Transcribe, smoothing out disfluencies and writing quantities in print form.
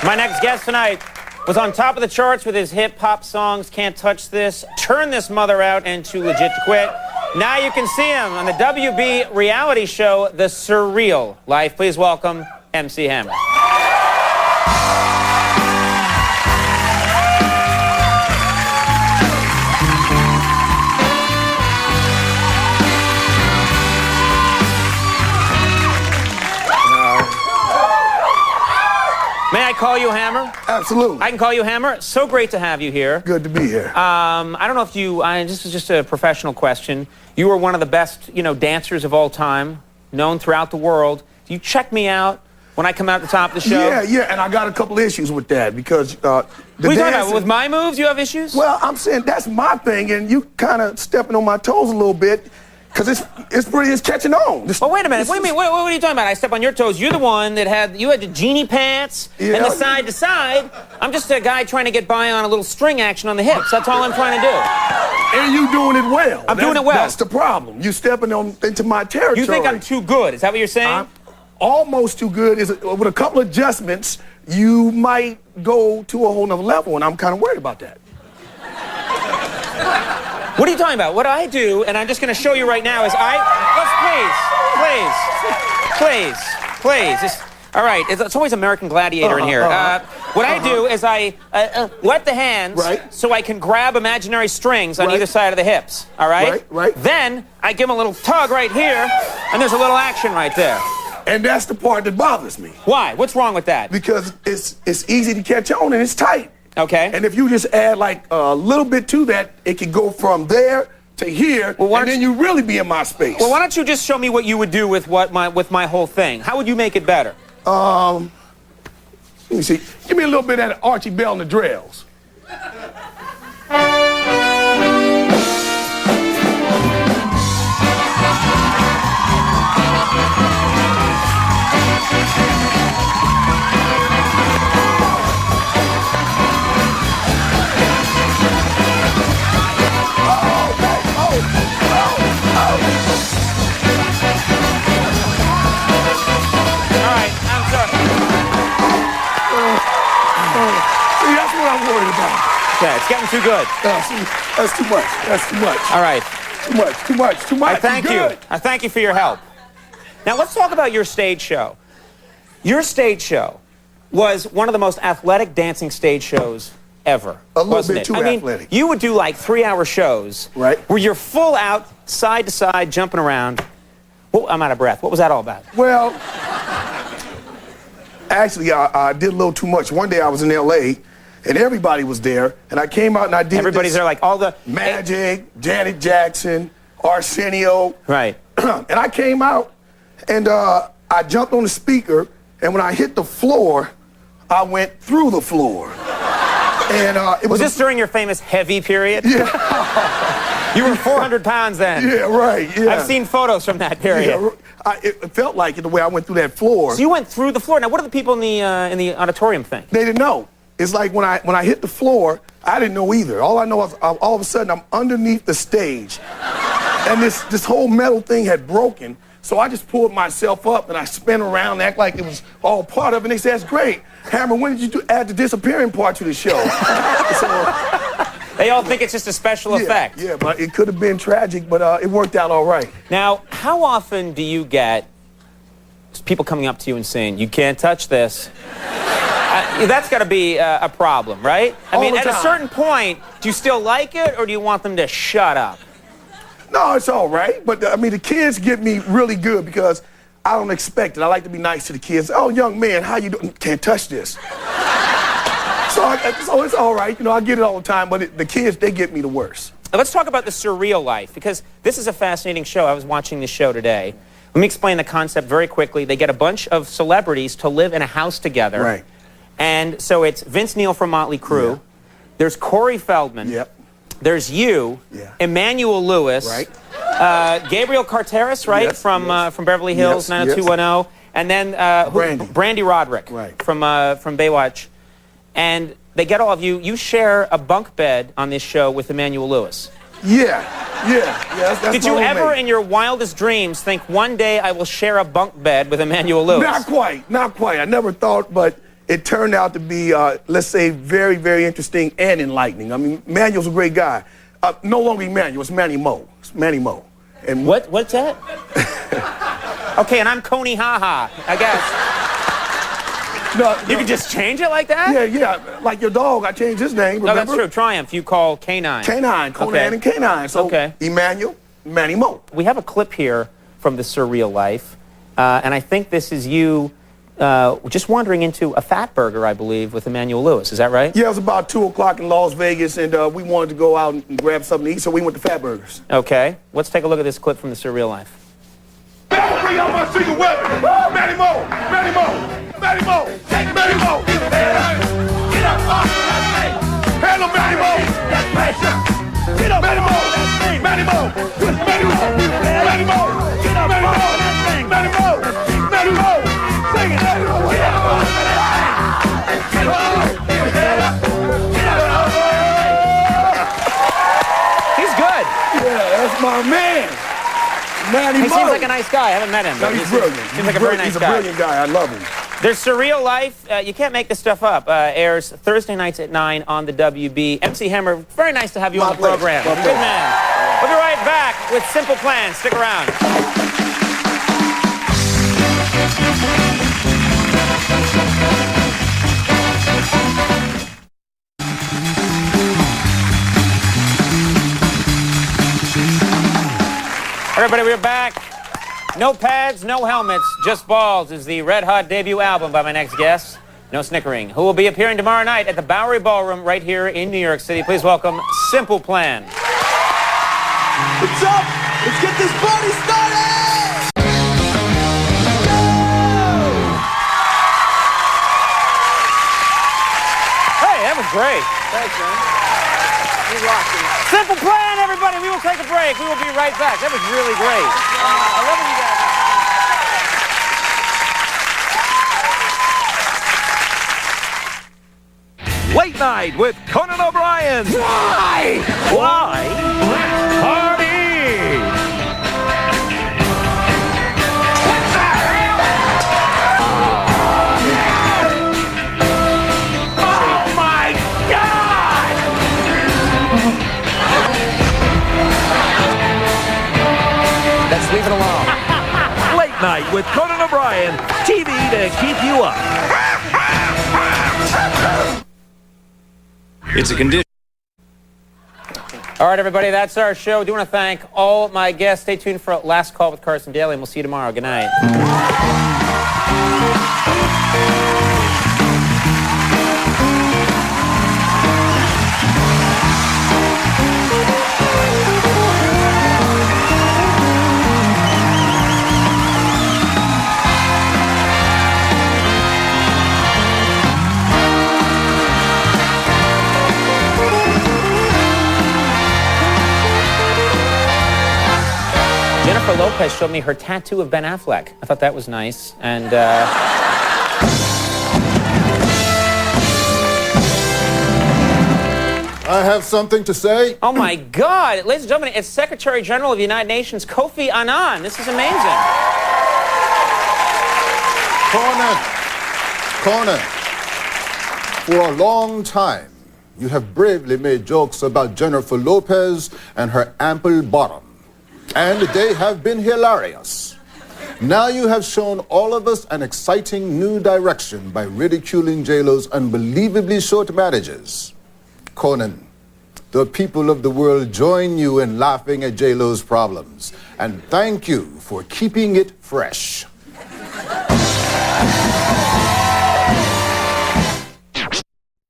My next guest tonight was on top of the charts with his hip-hop songs, Can't Touch This, Turn This Mother Out, and Too Legit to Quit. Now you can see him on the WB reality show, The Surreal Life. Please welcome MC Hammer. May I call you Hammer? Absolutely. I can call you Hammer. So great to have you here. Good to be here. I don't know if you, this is just a professional question. You were one of the best, dancers of all time, known throughout the world. Do you check me out when I come out at the top of the show? Yeah, and I got a couple issues with that because what are you talking about? With my moves, you have issues? Well, I'm saying that's my thing, and you kind of stepping on my toes a little bit. Because it's catching on. Well, wait a minute. What do you mean? What are you talking about? I step on your toes. You're the one that had the genie pants and the side to side. I'm just a guy trying to get by on a little string action on the hips. That's all I'm trying to do. And you doing it well. I'm doing it well. That's the problem. You stepping into my territory. You think I'm too good? Is that what you're saying? I'm almost too good. With a couple adjustments, you might go to a whole nother level, and I'm kind of worried about that. What are you talking about? What I do, and I'm just going to show you right now, is please. All right, it's always American Gladiator in here. What I do is I wet the hands so I can grab imaginary strings on either side of the hips, all right? Right. Then I give them a little tug right here, and there's a little action right there. And that's the part that bothers me. Why? What's wrong with that? Because it's easy to catch on and it's tight. Okay. And if you just add like a little bit to that, it could go from there to here, and then you really be in my space. Well, why don't you just show me what you would do with my whole thing? How would you make it better? Let me see. Give me a little bit of that Archie Bell and the Drells. Yeah, it's getting too good. That's too much. That's too much. All right. Too much. I thank you. I thank you for your help. Now, let's talk about your stage show. Your stage show was one of the most athletic dancing stage shows ever. A little bit too athletic. I mean, you would do like 3-hour shows where you're full out, side to side, jumping around. Well, I'm out of breath. What was that all about? Well, actually, I did a little too much. One day I was in L.A., and everybody was there, and I came out and I did Everybody's there, like all the... Magic, Janet Jackson, Arsenio. Right. And I came out, and I jumped on the speaker, and when I hit the floor, I went through the floor. And it was this during your famous heavy period? Yeah. You were 400 pounds then. Yeah, right, yeah. I've seen photos from that period. Yeah, it felt like it the way I went through that floor. So you went through the floor. Now, what do the people in the auditorium think? They didn't know. It's like when I hit the floor, I didn't know either. All I know is all of a sudden I'm underneath the stage. And this whole metal thing had broken. So I just pulled myself up and I spun around and act like it was all part of it. And they said, that's great. Hammer, when did you add the disappearing part to the show? They all think it's just a special effect. Yeah, but it could have been tragic, but it worked out all right. Now, how often do you get people coming up to you and saying, you can't touch this? That's got to be a problem, right? I mean, at a certain point, do you still like it, or do you want them to shut up? No, it's all right. But, I mean, the kids get me really good because I don't expect it. I like to be nice to the kids. Oh, young man, how you doing? Can't touch this. so it's all right. I get it all the time, but the kids, they get me the worst. Now, let's talk about The Surreal Life, because this is a fascinating show. I was watching this show today. Let me explain the concept very quickly. They get a bunch of celebrities to live in a house together. Right. And so it's Vince Neil from Motley Crue. Yeah. There's Corey Feldman. Yep. There's you. Yeah. Emmanuel Lewis. Right. Gabriel Carteris, right? Yes, from Beverly Hills, 90210. And then Brandy Roderick from Baywatch. And they get all of you. You share a bunk bed on this show with Emmanuel Lewis. Yeah. That's Did you ever, in your wildest dreams, think one day I will share a bunk bed with Emmanuel Lewis? Not quite. I never thought, but it turned out to be, let's say, very, very interesting and enlightening. I mean, Manuel's a great guy. No longer Emmanuel, it's Manny Mo. It's Manny Mo. And What's that? Okay, and I'm Coney Ha-Ha, I guess. No, You can just change it like that? Yeah. Like your dog, I changed his name, remember? No, that's true. Triumph, you call Canine. Canine, Conan and Canine. So Emmanuel, Manny Mo. We have a clip here from The Surreal Life, and I think this is you just wandering into a Fat Burger, I believe, with Emmanuel Lewis. Is that right? Yeah, it was about 2 o'clock in Las Vegas, and we wanted to go out and grab something to eat, so we went to Fat Burgers. Okay. Let's take a look at this clip from The Surreal Life. Bring out my secret weapon! Manny Mo! Manny Mo! Manny Mo! Manny Mo! Get up off that thing! Handle Manny Mo! Get up Manny Mo! Manny Mo! Manny Mo! Manny Mo! Get up Manny Mo! Manny Mo! Manny Mo! Sing it! Manny Mo! Get up off that thing! He's good. Yeah, that's my man! Manny He Mo! seems like a nice guy. I haven't met him. No, he's brilliant. Seems like a very nice guy. He's a brilliant guy. I love him. There's Surreal Life. You can't make this stuff up. Airs Thursday nights at 9 on the WB. MC Hammer, very nice to have you on the program. Good man. We'll be right back with Simple Plan. Stick around. Everybody, we're back. No pads, no helmets, just balls is the Red Hot debut album by my next guest. No snickering. Who will be appearing tomorrow night at the Bowery Ballroom right here in New York City. Please welcome Simple Plan. What's up? Let's get this party started! Go! Hey, that was great. Thanks, man. You rocked it. Simple Plan, everybody. We will take a break. We will be right back. That was really great. I love you guys. Late Night with Conan O'Brien. Why? Why? Party! Oh my God! Let's leave it alone. Late Night with Conan O'Brien. TV to keep you up. It's a condition. All right, everybody, that's our show. I do want to thank all my guests. Stay tuned for Last Call with Carson Daly, and we'll see you tomorrow. Good night. Jennifer Lopez showed me her tattoo of Ben Affleck. I thought that was nice. And I have something to say. oh my God, ladies and gentlemen, it's Secretary General of the United Nations, Kofi Annan. This is amazing. Conan, for a long time, you have bravely made jokes about Jennifer Lopez and her ample bottom. And they have been hilarious. Now you have shown all of us an exciting new direction by ridiculing J-Lo's unbelievably short marriages. Conan, the people of the world join you in laughing at J-Lo's problems. And thank you for keeping it fresh.